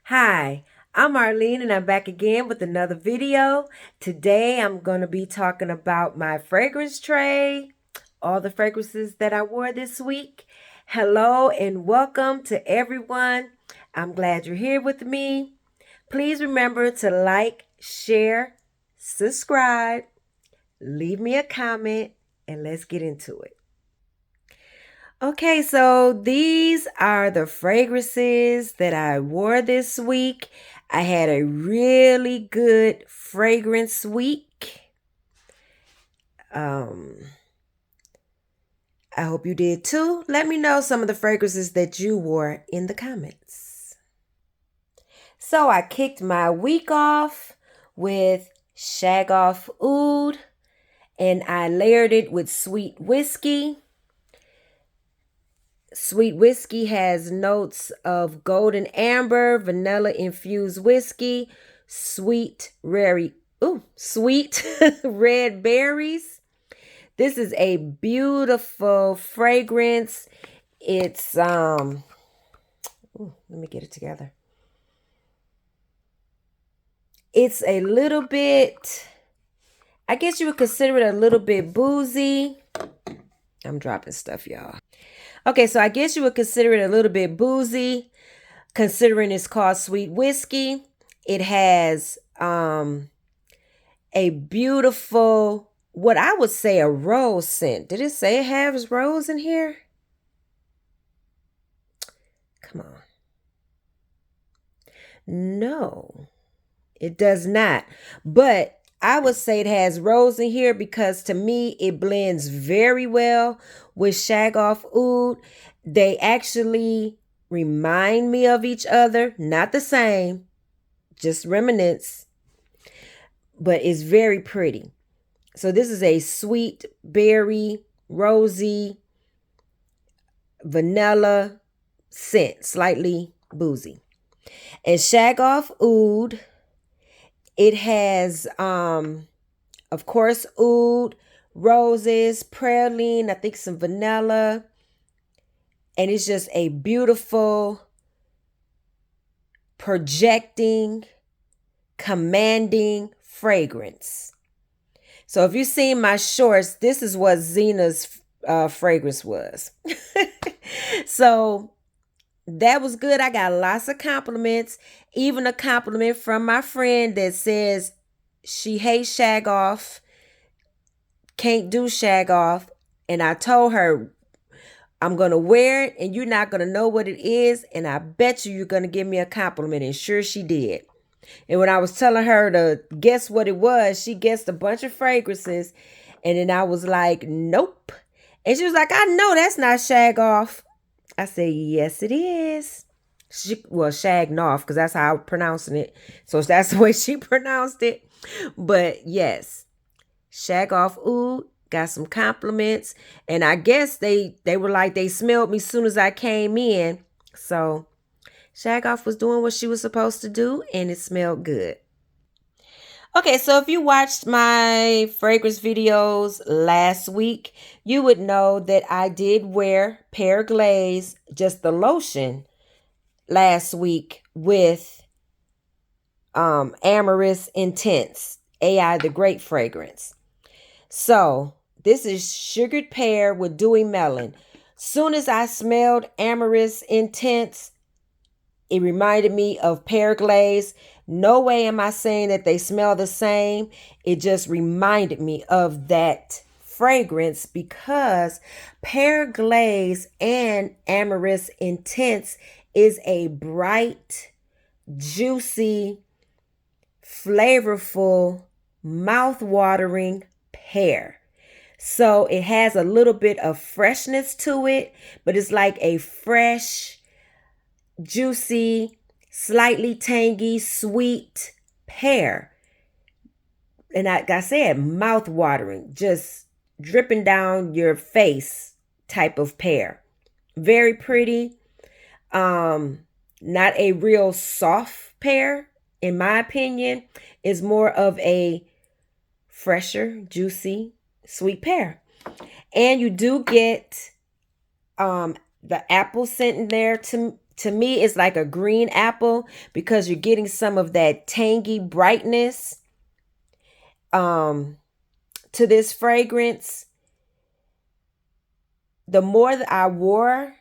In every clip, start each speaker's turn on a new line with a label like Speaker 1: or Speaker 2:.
Speaker 1: Hi, I'm Arlene and I'm back again with another video. Today I'm going to be talking about my fragrance tray, all the fragrances that I wore this week. Hello and welcome to everyone. I'm glad you're here with me. Please remember to like, share, subscribe, leave me a comment, and let's get into it. Okay, so these are the fragrances that I wore this week. I had a really good fragrance week. I hope you did too. Let me know some of the fragrances that you wore in the comments. So I kicked my week off with Shag Off Oud, and I layered it with sweet whiskey. Sweet whiskey has notes of golden amber, vanilla infused whiskey, sweet sweet red berries. This is a beautiful fragrance. It's let me get it together. It's a little bit, I guess you would consider it a little bit boozy. I'm dropping stuff, y'all. Okay, so I guess you would consider it a little bit boozy, considering it's called sweet whiskey. It has a beautiful, what I would say a rose scent. Did it say it has rose in here? Come on. No, it does not. But I would say it has rose in here because to me it blends very well with Shag Off Oud. They actually remind me of each other, not the same, just remnants, but it's very pretty. So this is a sweet berry, rosy, vanilla scent, slightly boozy. And Shag Off Oud, it has of course oud, roses, praline, I think some vanilla, and it's just a beautiful, projecting, commanding fragrance. So if you've seen my shorts, this is what Zena's fragrance was. So that was good. I got lots of compliments, even a compliment from my friend that says she hates Shag Off, can't do Shag Off. And I told her, I'm going to wear it and you're not going to know what it is. And I bet you're going to give me a compliment. And sure she did. And when I was telling her to guess what it was, she guessed a bunch of fragrances. And then I was like, nope. And she was like, I know that's not Shag Off. I said, yes, it is. Shag Off, because that's how I'm pronouncing it. So that's the way she pronounced it. But yes, Shag Off Oud, got some compliments. And I guess they were like, they smelled me as soon as I came in. So Shag Off was doing what she was supposed to do, and it smelled good. Okay, so if you watched my fragrance videos last week, you would know that I did wear Pear Glaze, just the lotion, last week with Amorous Intense, AI the Great fragrance. So this is sugared pear with dewy melon. Soon as I smelled Amorous Intense, it reminded me of Pear Glaze. No way am I saying that they smell the same. It just reminded me of that fragrance because Pear Glaze and Amorous Intense is a bright, juicy, flavorful, mouth-watering pear. So it has a little bit of freshness to it, but it's like a fresh, juicy, slightly tangy, sweet pear. And like I said, mouth-watering, just dripping down your face type of pear. Very pretty. Not a real soft pear, in my opinion. Is more of a fresher, juicy, sweet pear. And you do get the apple scent in there To me, it's like a green apple because you're getting some of that tangy brightness to this fragrance. The more that I wore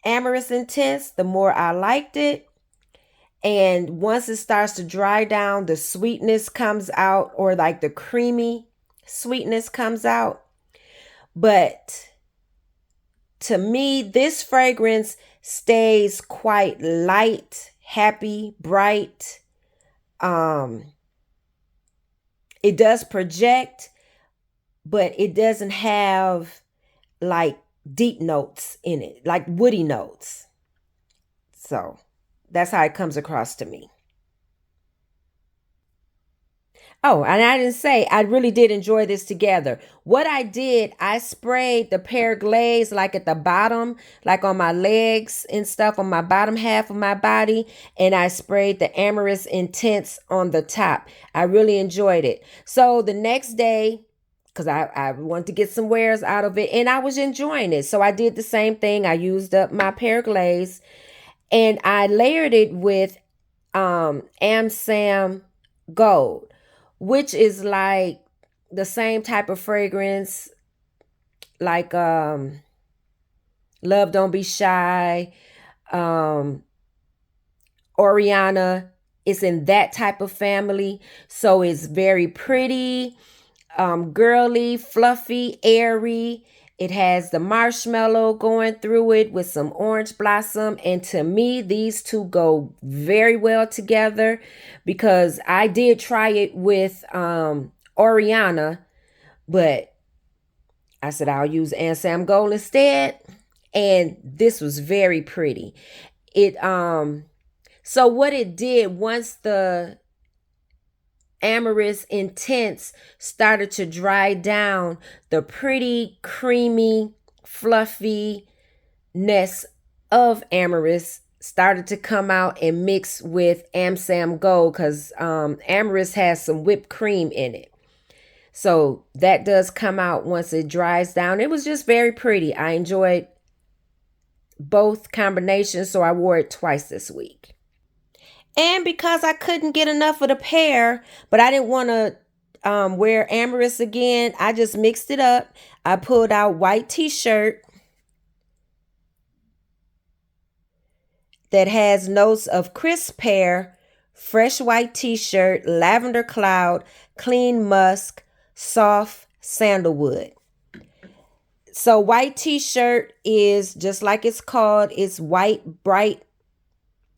Speaker 1: Amorous Intense, the more I liked it. And once it starts to dry down, the sweetness comes out, or like the creamy sweetness comes out. But to me, this fragrance stays quite light, happy, bright. It does project, but it doesn't have like deep notes in it, like woody notes. So that's how it comes across to me. Oh, and I didn't say I really did enjoy this together. What I did, I sprayed the pear glaze like at the bottom, like on my legs and stuff, on my bottom half of my body. And I sprayed the Amorous Intense on the top. I really enjoyed it. So the next day, because I wanted to get some wears out of it, and I was enjoying it. So I did the same thing. I used up my pear glaze and I layered it with Ansaam Gold, which is like the same type of fragrance like Love Don't Be Shy, Oriana. It's in that type of family. So it's very pretty, girly, fluffy, airy. It has the marshmallow going through it with some orange blossom. And to me, these two go very well together because I did try it with Oriana, but I said I'll use Ansaam Gold instead. And this was very pretty. It so what it did, once the Amorous Intense started to dry down, the pretty, creamy, fluffiness of Amorous started to come out and mix with Ansaam Gold, because Amorous has some whipped cream in it. So that does come out once it dries down. It was just very pretty. I enjoyed both combinations, so I wore it twice this week. And because I couldn't get enough of the pear, but I didn't want to wear Amorous again, I just mixed it up. I pulled out white t-shirt that has notes of crisp pear, fresh white t-shirt, lavender cloud, clean musk, soft sandalwood. So white t-shirt is just like it's called. It's white, bright.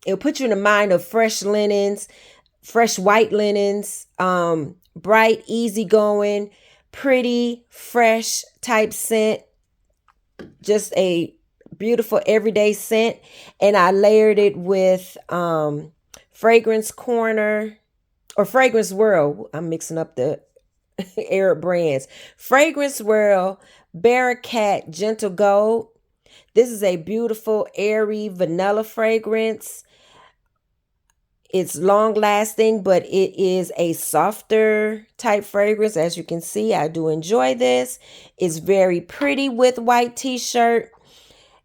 Speaker 1: It'll put you in the mind of fresh linens, fresh white linens, bright, easygoing, pretty, fresh type scent. Just a beautiful everyday scent. And I layered it with Fragrance Corner or Fragrance World. I'm mixing up the Arab brands. Fragrance World Barakkat Gentle Gold. This is a beautiful, airy vanilla fragrance. It's long lasting, but it is a softer type fragrance. As you can see, I do enjoy this. It's very pretty with white t-shirt.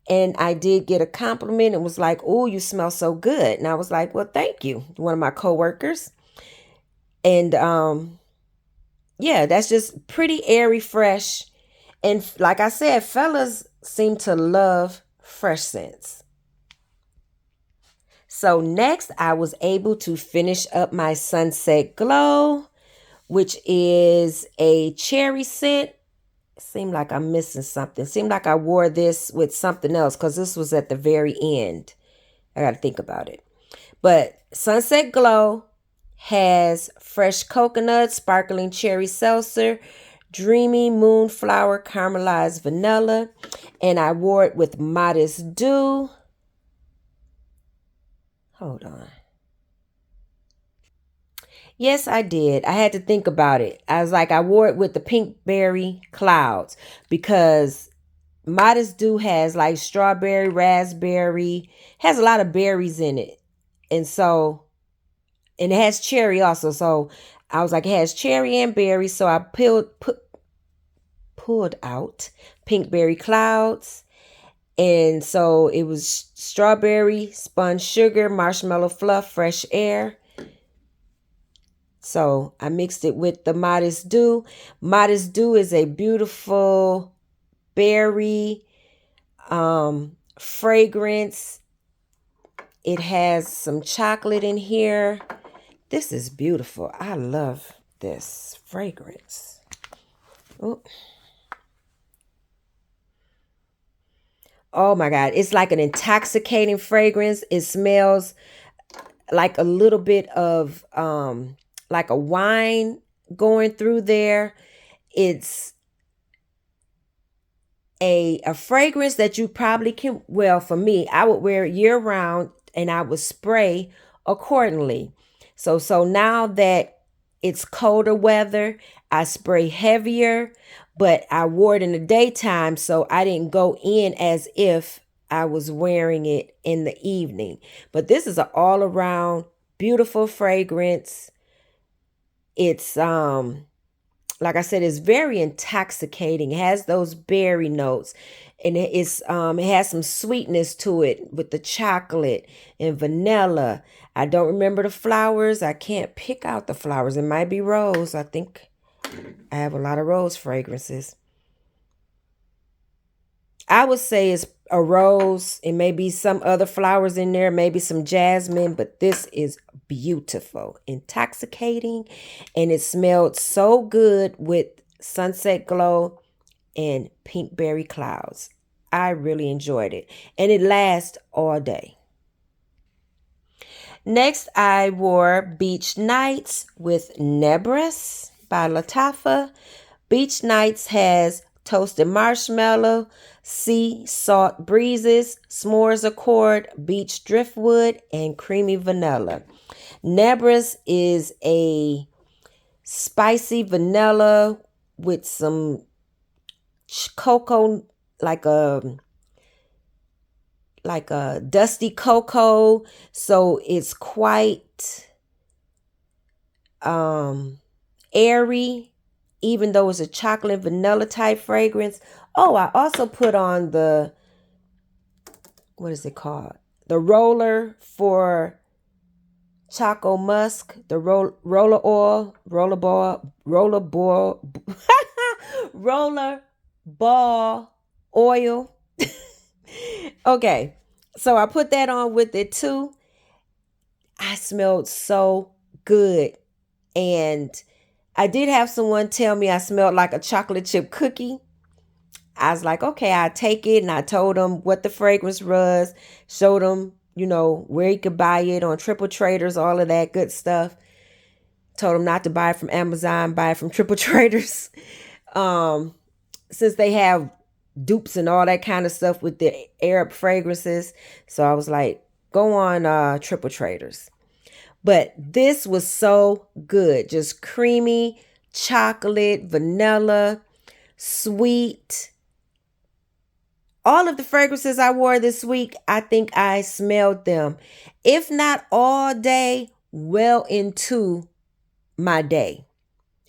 Speaker 1: And I did get a compliment. It was like, "Oh, you smell so good." And I was like, "Well, thank you." One of my coworkers. And yeah, that's just pretty airy, fresh. And like I said, fellas seem to love fresh scents. So next, I was able to finish up my Sunset Glow, which is a cherry scent. Seemed like I'm missing something. Seemed like I wore this with something else because this was at the very end. I got to think about it. But Sunset Glow has fresh coconut, sparkling cherry seltzer, dreamy moonflower, caramelized vanilla. And I wore it with Modest Dew. Hold on. Yes, I did. I had to think about it. I was like, I wore it with the Pinkberry Clouds because Modest Dew has like strawberry, raspberry, has a lot of berries in it. And so, and it has cherry also. So I was like, it has cherry and berry. So I pulled out Pinkberry Clouds. And so it was strawberry, spun sugar, marshmallow fluff, fresh air. So I mixed it with the Modest Dew. Modest Dew is a beautiful berry fragrance. It has some chocolate in here. This is beautiful. I love this fragrance. Ooh. Oh my God. It's like an intoxicating fragrance. It smells like a little bit of like a wine going through there. It's a fragrance that you probably can, well, for me, I would wear it year round and I would spray accordingly. So now that it's colder weather, I spray heavier, but I wore it in the daytime, so I didn't go in as if I was wearing it in the evening. But this is an all around beautiful fragrance. It's like I said, it's very intoxicating. It has those berry notes, and it has some sweetness to it with the chocolate and vanilla. I don't remember the flowers. I can't pick out the flowers. It might be rose. I think I have a lot of rose fragrances. I would say it's a rose. It may be some other flowers in there, maybe some jasmine, but this is beautiful, intoxicating, and it smelled so good with Sunset Glow and Pinkberry Clouds. I really enjoyed it, and it lasts all day. Next, I wore Beach Nights with Nebres by Lattafa. Beach Nights has toasted marshmallow, sea salt breezes, s'mores accord, beach driftwood, and creamy vanilla. Nebres is a spicy vanilla with some cocoa, like a dusty cocoa. So it's quite airy, even though it's a chocolate vanilla type fragrance. Oh, I also put on the, what is it called? The roller for Choco Musk, the roller ball, roller ball oil. Okay, so I put that on with it too. I smelled so good. And I did have someone tell me I smelled like a chocolate chip cookie. I was like, okay, I'll take it. And I told them what the fragrance was, showed them, where you could buy it on Triple Traders, all of that good stuff. Told them not to buy it from Amazon, buy it from Triple Traders. Since they have dupes and all that kind of stuff with the Arab fragrances. So I was like, go on Triple Traders. But this was so good. Just creamy, chocolate, vanilla, sweet. All of the fragrances I wore this week, I think I smelled them, if not all day, well into my day.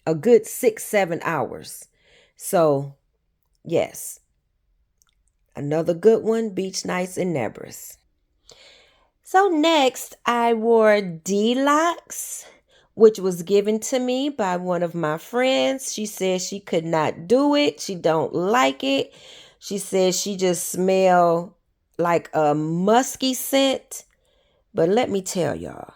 Speaker 1: A good 6-7 hours. So, yes. Another good one, Beach Nights in Nebres. So next, I wore Detox, which was given to me by one of my friends. She said she could not do it. She don't like it. She said she just smelled like a musky scent. But let me tell y'all,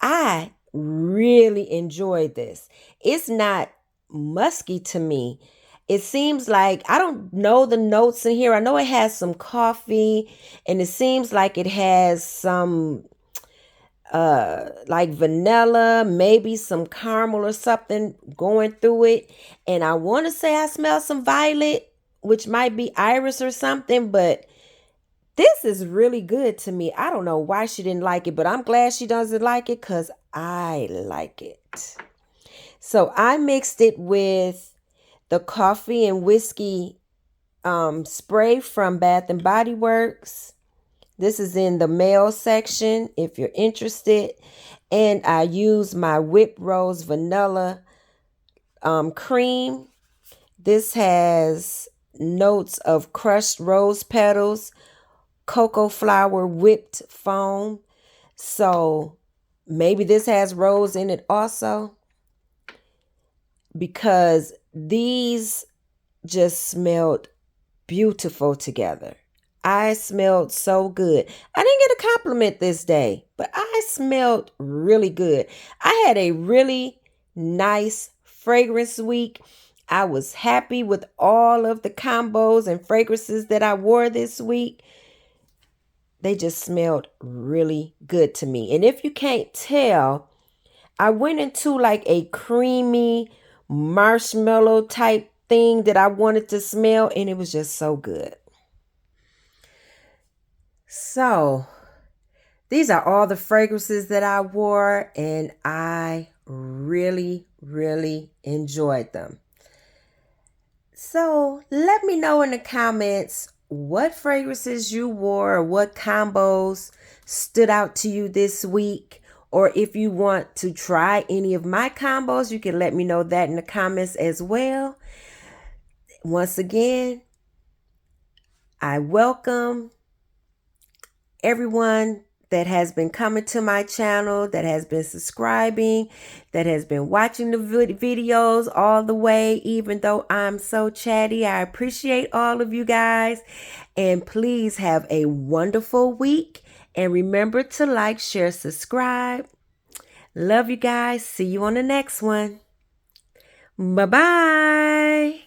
Speaker 1: I really enjoyed this. It's not musky to me. It seems like, I don't know the notes in here. I know it has some coffee, and it seems like it has some like vanilla, maybe some caramel or something going through it. And I want to say I smell some violet, which might be iris or something, but this is really good to me. I don't know why she didn't like it, but I'm glad she doesn't like it because I like it. So I mixed it with the coffee and whiskey spray from Bath and Body Works. This is in the male section if you're interested. And I use my Whipped Rose Vanilla cream. This has notes of crushed rose petals, cocoa flower whipped foam. So maybe this has rose in it also, because these just smelled beautiful together. I smelled so good. I didn't get a compliment this day, but I smelled really good. I had a really nice fragrance week. I was happy with all of the combos and fragrances that I wore this week. They just smelled really good to me. And if you can't tell, I went into like a creamy marshmallow type thing that I wanted to smell, and it was just so good. So these are all the fragrances that I wore, and I really, really enjoyed them. So let me know in the comments what fragrances you wore or what combos stood out to you this week. Or if you want to try any of my combos, you can let me know that in the comments as well. Once again, I welcome everyone that has been coming to my channel, that has been subscribing, that has been watching the videos all the way, even though I'm so chatty. I appreciate all of you guys. And please have a wonderful week. And remember to like, share, subscribe. Love you guys. See you on the next one. Bye-bye.